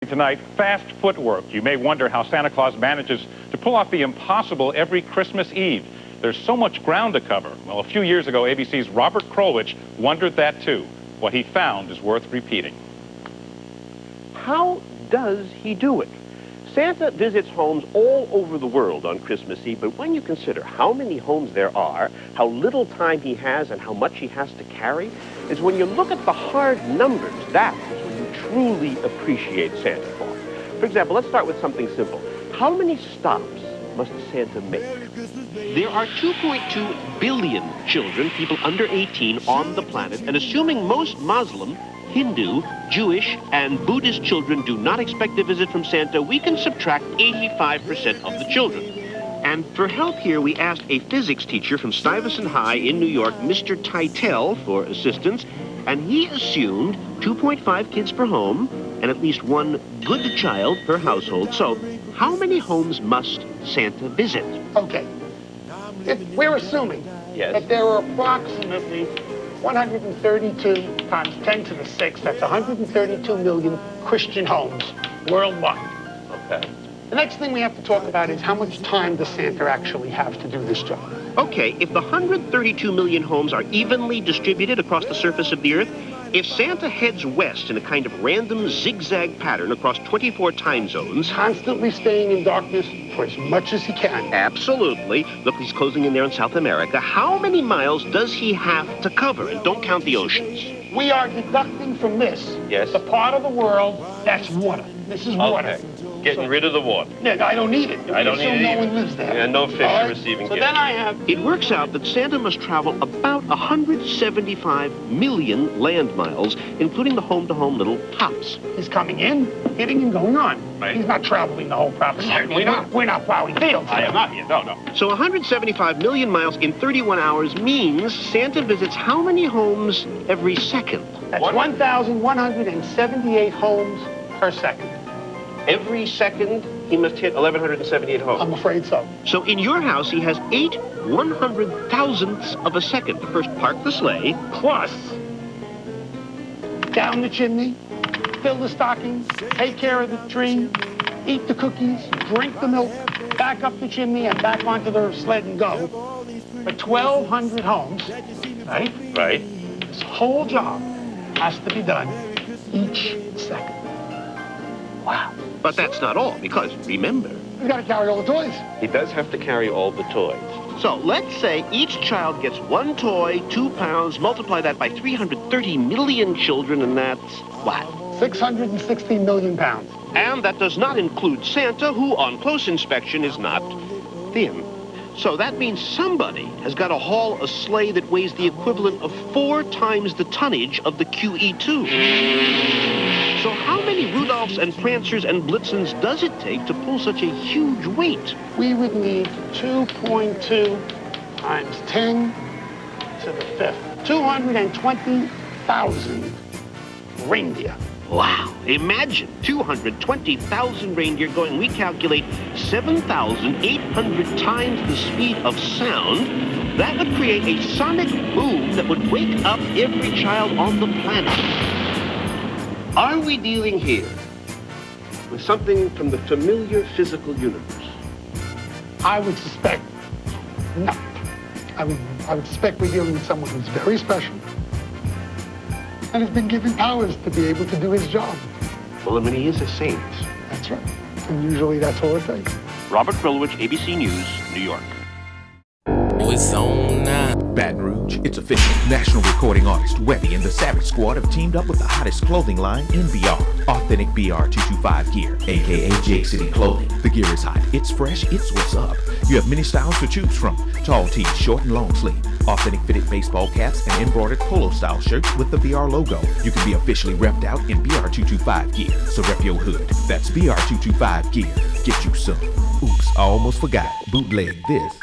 Tonight, fast footwork. You may wonder how Santa Claus manages to pull off the impossible every Christmas Eve. There's so much ground to cover. Well, a few years ago, ABC's Robert Krulwich wondered that too. What he found is worth repeating. How does he do it? Santa visits homes all over the world on Christmas Eve, but when you consider how many homes there are, how little time he has, and how much he has to carry, is when you look at the hard numbers, that is when you truly appreciate Santa Claus. For example, let's start with something simple. How many stops must Santa make? There are 2.2 billion children, people under 18, on the planet, and assuming most Muslim, Hindu, Jewish, and Buddhist children do not expect a visit from Santa, we can subtract 85% of the children. And for help here, we asked a physics teacher from Stuyvesant High in New York, Mr. Teitel, for assistance, and he assumed 2.5 kids per home and at least one good child per household. So, how many homes must Santa visit? Okay. If we're assuming that there are approximately 132 times 10 to the 6th, that's 132 million Christian homes worldwide. Okay. The next thing we have to talk about is how much time does Santa actually have to do this job? Okay, if the 132 million homes are evenly distributed across the surface of the Earth, if Santa heads west in a kind of random zigzag pattern across 24 time zones... Constantly staying in darkness for as much as he can. Absolutely. Look, he's closing in there in South America. How many miles does he have to cover? And don't count the oceans. We are deducting from this the part of the world that's water. This is water. Okay. Getting rid of the water. Yeah, I don't need it. I don't need it no either. one lives there. And no fish are receiving So gifts. then I have... It works out that Santa must travel about 175 million land miles, including the home-to-home little hops. He's coming in, hitting and going on. Right. He's not traveling the whole property. Certainly not. We're not plowing fields. I am not here. No. So 175 million miles in 31 hours means Santa visits how many homes every second? That's 1,178 homes per second. Every second, he must hit 1,178 homes. I'm afraid so. So in your house, he has 8 100,000ths of a second to first park the sleigh, Plus, down the chimney, fill the stockings, take care of the tree, eat the cookies, drink the milk, back up the chimney and back onto the sled and go. For 1,200 homes, right? Right. This whole job has to be done each second. Wow. but that's not all, because remember, He's got to carry all the toys. He does have to carry all the toys. so let's say each child gets one toy, 2 pounds, multiply that by 330 million children, and that's what? 660 million pounds. And that does not include Santa, who on close inspection is not thin. So that means somebody has got to haul a sleigh that weighs the equivalent of 4 times the tonnage of the QE2. So how many Rudolphs and Prancers and Blitzens does it take to pull such a huge weight? We would need 2.2 times 10 to the 5th. 220,000 reindeer. Wow. Imagine 220,000 reindeer going, we calculate 7,800 times the speed of sound. That would create a sonic boom that would wake up every child on the planet. Are we dealing here with something from the familiar physical universe? I would suspect not. I would suspect we're dealing with someone who's very special and has been given powers to be able to do his job. Well, I mean, he is a saint. That's right. And usually that's all it takes. Robert Krulwich, ABC News, New York. It's on now. Baton Rouge, it's official. National recording artist Webby and the Savage Squad have teamed up with the hottest clothing line in BR. Authentic BR 225 gear, aka Jake City Clothing. The gear is hot, it's fresh, it's what's up. You have many styles to choose from. Tall tees, short and long sleeve. Authentic fitted baseball caps and embroidered polo style shirts with the BR logo. You can be officially repped out in BR 225 gear. So rep your hood. That's BR 225 gear. Get you some. Oops, I almost forgot. Bootleg this.